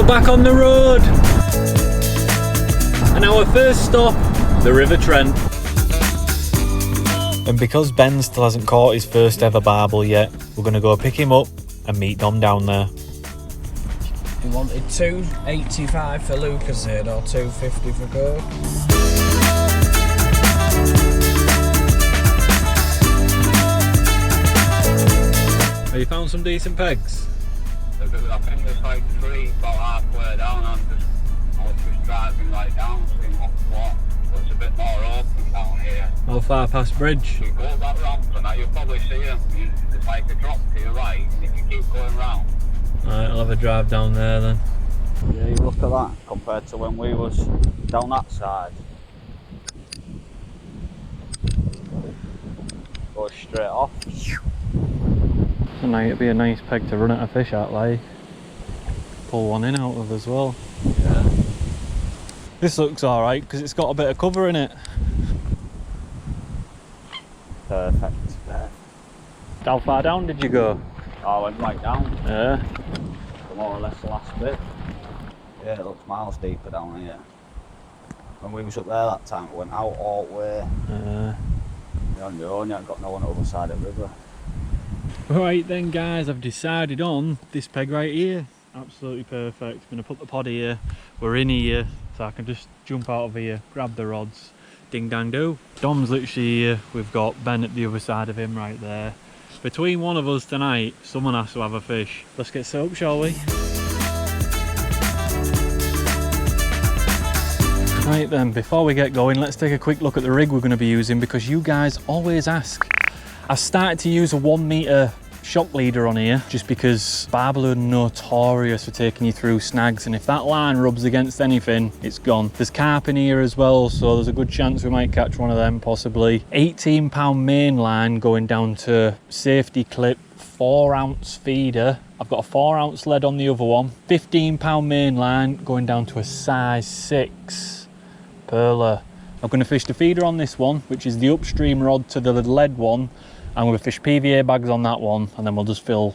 back on the road. And our first stop, the River Trent. And because Ben still hasn't caught his first ever barbel yet, we're going to go pick him up and meet Dom down there. He wanted $2.85 for Lucasade or $2.50 for Coke. Have you found some decent pegs? I think there's like 3 about halfway down. I was just driving right down, seeing what's what. But it's a bit more open down here. How far past bridge? You go up that ramp and now you'll probably see them. There's like a drop to your right, and if you keep going round. Alright, I'll have a drive down there then. Yeah, you look at that compared to when we was down that side. Go straight off. And now it'd be a nice peg to run at a fish at, like. Pull one in out of as well. Yeah. This looks alright because it's got a bit of cover in it. Perfect. How far down did you go? I went right down. Yeah. More or less the last bit. Yeah, it looks miles deeper down here. When we was up there that time, we went out all the way. You're on your own, you ain't got no one on the other side of the river. Right then guys, I've decided on this peg right here. Absolutely perfect. I'm going to put the pod here. We're in here, so I can just jump out of here, grab the rods, ding dang do. Dom's literally here. We've got Ben at the other side of him right there. Between one of us tonight, someone has to have a fish. Let's get set up, shall we? Right then, before we get going, let's take a quick look at the rig we're going to be using, because you guys always ask. I started to use a 1 metre shock leader on here just because barbel are notorious for taking you through snags, and if that line rubs against anything, it's gone. There's carp in here as well, so there's a good chance we might catch one of them possibly. 18-pound main line going down to safety clip, 4-ounce feeder. I've got a 4-ounce lead on the other one. 15-pound main line going down to a size 6 perler. I'm going to fish the feeder on this one, which is the upstream rod to the lead one. I'm going to fish PVA bags on that one, and then we'll just fill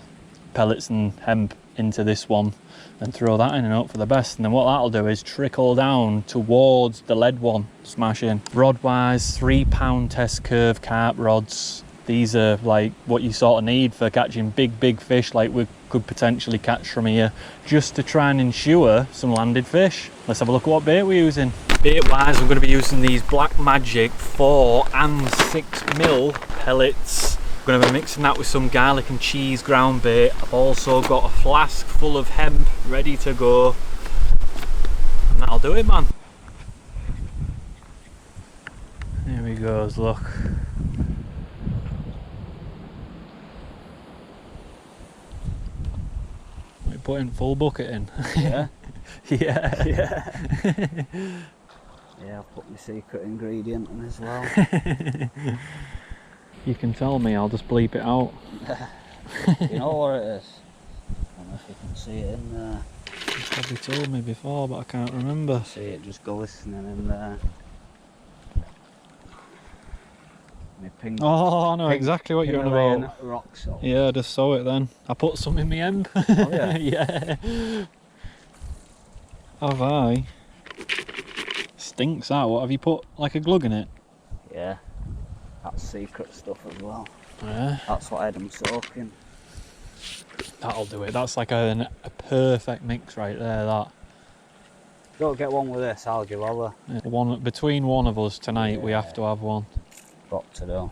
pellets and hemp into this one and throw that in and hope for the best. And then what that'll do is trickle down towards the lead one, smash in. Rod wise, 3-pound test curve carp rods. These are like what you sort of need for catching big fish like we could potentially catch from here, just to try and ensure some landed fish. Let's have a look at what bait we're using. Bait wise, I'm going to be using these Black Magic 4 and 6mm pellets. I'm going to be mixing that with some garlic and cheese ground bait. I've also got a flask full of hemp ready to go, and that'll do it, man. Here he goes, look. We're putting full bucket in. Yeah? Yeah. Yeah. Yeah, I've put my secret ingredient in as well. You can tell me, I'll just bleep it out. You know what it is? I don't know if you can see it in there. You've probably told me before, but I can't remember. See it just glistening in there. My pink, Oh, I know exactly what you're on Himalayan about. rock salt. Yeah, I just saw it then. I put some in my end. Oh yeah? Yeah. Have I? Stinks that. What, have you put like a glug in it? Yeah. That's secret stuff as well. Yeah. That's what I had them soaking. That'll do it. That's like a perfect mix right there, that. Don't get one with this, I'll give other. Yeah. Between one of us tonight, we have to have one. Got to do.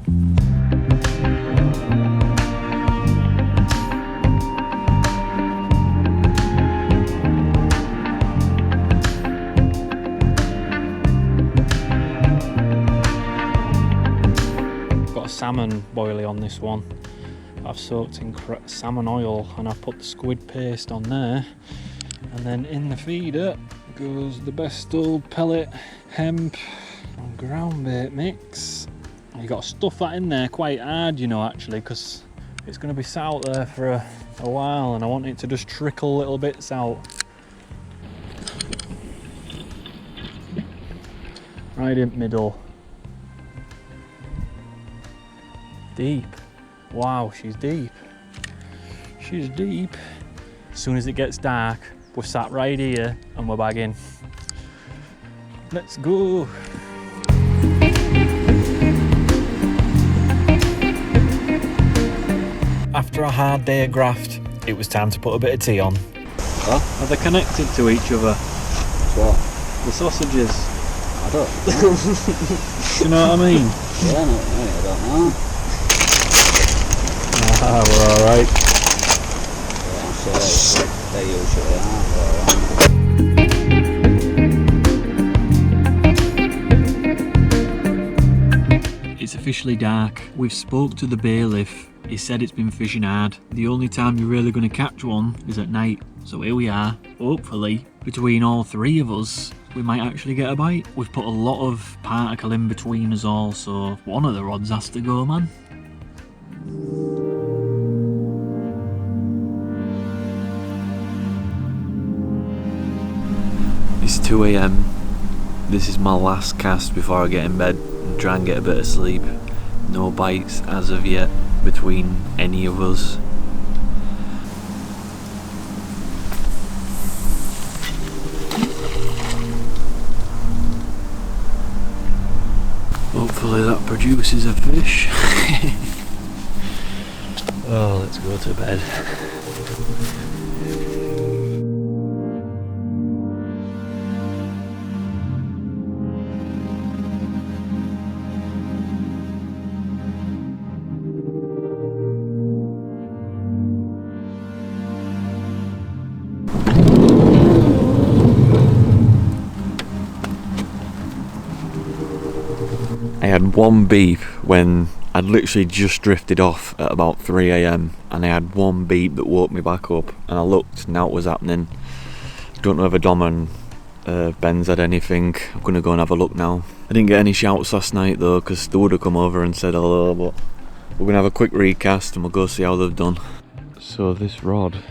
Got a salmon boilie on this one. I've soaked in salmon oil and I've put the squid paste on there. And then in the feeder goes the best old pellet, hemp and ground bait mix. You got to stuff that in there quite hard, you know, actually, because it's going to be sat out there for a while, and I want it to just trickle little bits out. Right in the middle. Deep. Wow, she's deep. She's deep. As soon as it gets dark, We're sat right here and we're bagging. Let's go. After a hard day of graft, it was time to put a bit of tea on. Huh? Are they connected to each other? What? The sausages. I don't. Do you know what I mean? Yeah, no, I don't know. Ah, we're alright. Yeah, I'm sure they usually are. It's officially dark. We've spoke to the bailiff. He said it's been fishing hard. The only time you're really going to catch one is at night. So here we are. Hopefully, between all three of us, we might actually get a bite. We've put a lot of particle in between us all, so one of the rods has to go, man. It's 2 AM. This is my last cast before I get in bed and try and get a bit of sleep. No bites as of yet between any of us. Hopefully that produces a fish. Oh, let's go to bed. I had one beep when I'd literally just drifted off at about 3 AM and I had one beep that woke me back up, and I looked, now it was happening. Don't know if Dom and Ben's had anything. I'm gonna go and have a look now. I didn't get any shouts last night though, because they would have come over and said hello, but we're gonna have a quick recast and we'll go see how they've done. So this rod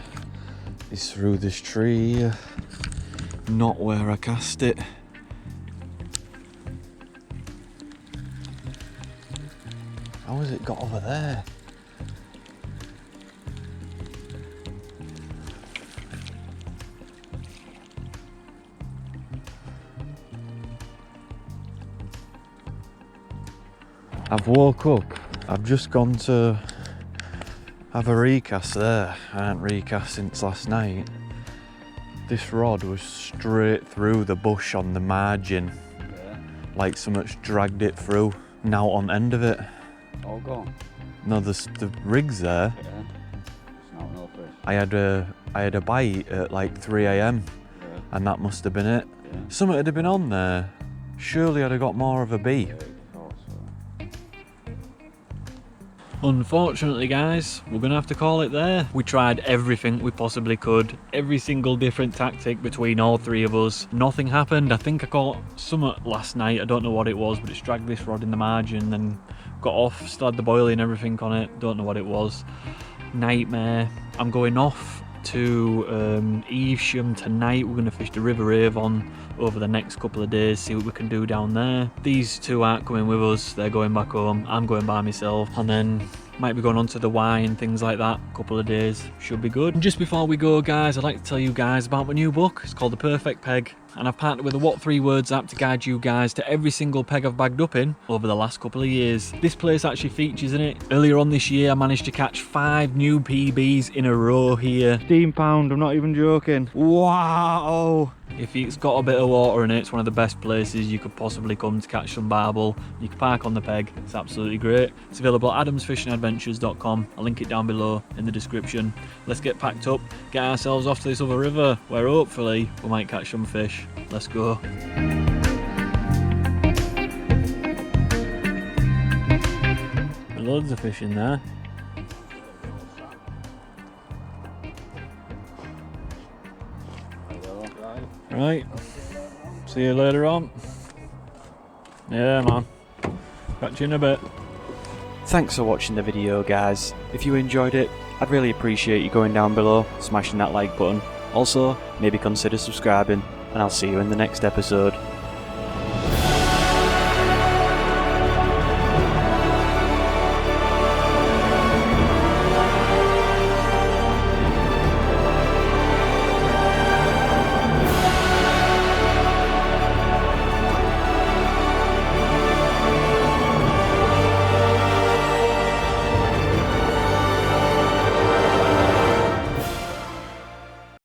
is through this tree, not where I cast it. How has it got over there? I've woke up, I've just gone to have a recast there. I hadn't recast since last night. This rod was straight through the bush on the margin. Yeah. Like so much dragged it through. Now on the end of it. All gone. No, the rig's there. Yeah. It's not no fish. I had a bite at like 3 AM Yeah. and that must have been it. Yeah. Something had been on there. Surely I'd have got more of a beep. Yeah, I thought so. Unfortunately guys, we're gonna have to call it there. We tried everything we possibly could, every single different tactic between all three of us. Nothing happened. I think I caught something last night, I don't know what it was, but it's dragged this rod in the margin, then got off, still had the boilie and everything on it, don't know what it was. Nightmare. I'm going off to Evesham tonight. We're going to fish the River Avon over the next couple of days, see what we can do down there. These two aren't coming with us, they're going back home. I'm going by myself, and then might be going on to the Y and things like that. A couple of days should be good. And just before we go guys, I'd like to tell you guys about my new book. It's called The Perfect Peg, and I've partnered with the What 3 Words app to guide you guys to every single peg I've bagged up in over the last couple of years. This place actually features in it. Earlier on this year I managed to catch 5 new PBs in a row here. £15, I'm not even joking. Wow! If it's got a bit of water in it, it's one of the best places you could possibly come to catch some barbel. You can park on the peg, it's absolutely great. It's available at adamsfishingadventures.com. I'll link it down below in the description. Let's get packed up, get ourselves off to this other river where hopefully we might catch some fish. Let's go. Loads of fish in there. Right, see you later on. Yeah man, catch you in a bit. Thanks for watching the video guys. If you enjoyed it, I'd really appreciate you going down below, smashing that like button. Also, maybe consider subscribing, and I'll see you in the next episode.